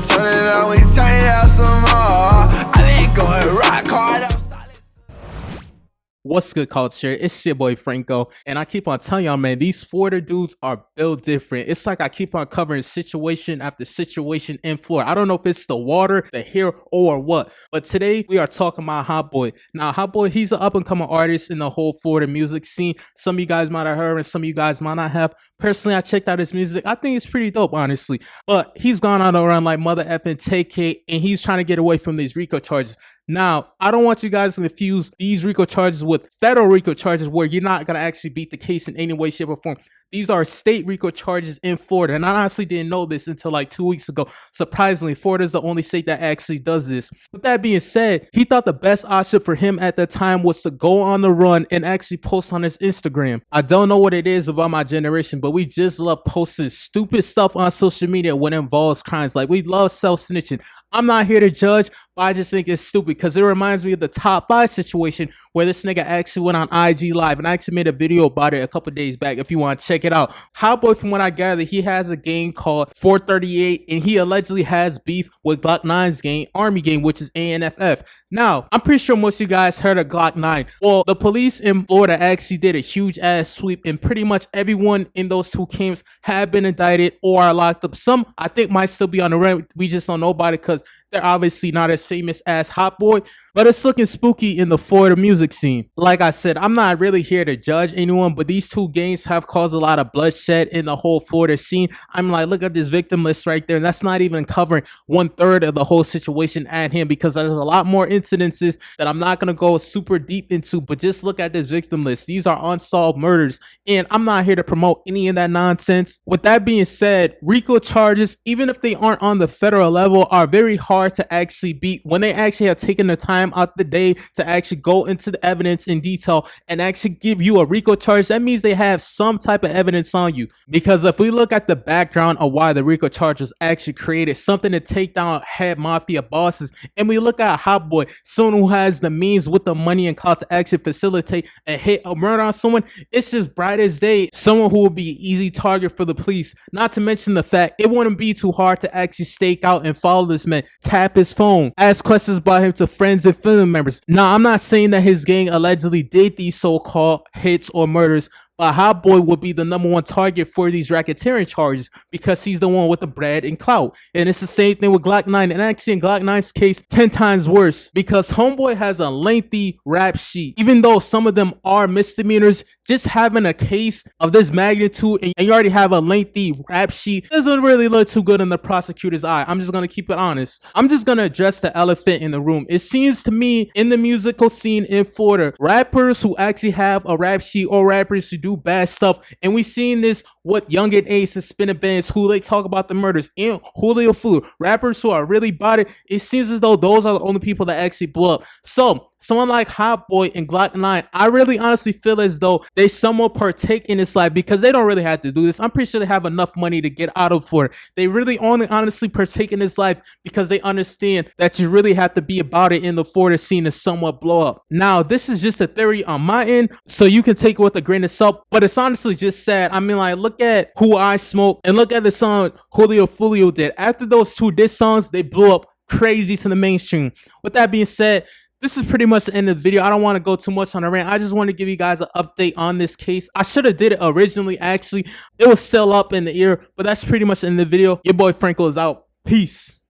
Turn it on, we turn it out some more. I been going rock hard outside. What's good, culture? It's your boy Franco, and I keep on telling y'all, man, these Florida dudes are built different. It's like I keep on covering situation after situation in Florida. I don't know if it's the water, the hair, or what, but today we are talking about Hotboii. Now, Hotboii, he's an up-and-coming artist in the whole Florida music scene. Some of you guys might have heard, and some of you guys might not have. Personally, I checked out his music. I think it's pretty dope, honestly. But he's gone on around like mother effing TK, and he's trying to get away from these Rico charges. Now, I don't want you guys to confuse these Rico charges with federal Rico charges where you're not going to actually beat the case in any way, shape, or form. These are state Rico charges in Florida, and I honestly didn't know this until like 2 weeks ago. Surprisingly, Florida is the only state that actually does this. With that being said, he thought the best option for him at the time was to go on the run and actually post on his Instagram. I don't know what it is about my generation, but we just love posting stupid stuff on social media when it involves crimes. Like, we love self-snitching. I'm not here to judge, but I just think it's stupid because it reminds me of the top 5 situation where this nigga actually went on IG Live, and I actually made a video about it a couple days back if you want to check it out. Hotboii, from what I gather, he has a gang called 438, and he allegedly has beef with Glock 9's gang, Army gang, which is ANFF. Now, I'm pretty sure most of you guys heard of Glock 9. Well, the police in Florida actually did a huge ass sweep, and pretty much everyone in those 2 camps have been indicted or are locked up. Some, I think, might still be on the run. We just don't know about it because they're obviously not as famous as Hotboii, but it's looking spooky in the Florida music scene. Like I said, I'm not really here to judge anyone, but these 2 gangs have caused a lot of bloodshed in the whole Florida scene. I'm like, look at this victim list right there, and that's not even covering 1/3 of the whole situation at him, because there's a lot more incidences that I'm not going to go super deep into, but just look at this victim list. These are unsolved murders, and I'm not here to promote any of that nonsense. With that being said, Rico charges, even if they aren't on the federal level, are very hard to actually beat when they actually have taken the time out the day to actually go into the evidence in detail and actually give you a Rico charge. That means they have some type of evidence on you, because if we look at the background of why the Rico charge was actually created, something to take down head mafia bosses, and we look at Hotboii, someone who has the means with the money and clout to actually facilitate a hit or murder on someone, it's just bright as day, someone who will be an easy target for the police. Not to mention the fact it wouldn't be too hard to actually stake out and follow this man, tap his phone, ask questions about him to friends and family members. Now, I'm not saying that his gang allegedly did these so-called hits or murders, but Hotboii would be the #1 target for these racketeering charges because he's the one with the bread and clout. And it's the same thing with Glock 9, and actually in Glock 9's case, 10 times worse, because homeboy has a lengthy rap sheet. Even though some of them are misdemeanors, just having a case of this magnitude and you already have a lengthy rap sheet doesn't really look too good in the prosecutor's eye. I'm just gonna keep it honest. I'm just gonna address the elephant in the room. It seems to me in the musical scene in Florida, rappers who actually have a rap sheet or rappers who do bad stuff, and we seen this with Young and Ace and Spinning Bands, who they talk about the murders, and Julio Flu, rappers who are really about it. It seems as though those are the only people that actually blow up. So someone like Hotboii and Glock 9, I really honestly feel as though they somewhat partake in this life because they don't really have to do this. I'm pretty sure they have enough money to get out of Florida. They really only honestly partake in this life because they understand that you really have to be about it in the Florida scene to somewhat blow up. Now, this is just a theory on my end, so you can take it with a grain of salt, but it's honestly just sad. I mean, like, look at Who I Smoke and look at the song Julio Fulio did. After those 2 diss songs, they blew up crazy to the mainstream. With that being said, this is pretty much the end of the video. I don't want to go too much on a rant. I just want to give you guys an update on this case. I should have did it originally, actually. It was still up in the air, but that's pretty much the end of the video. Your boy Franco is out. Peace.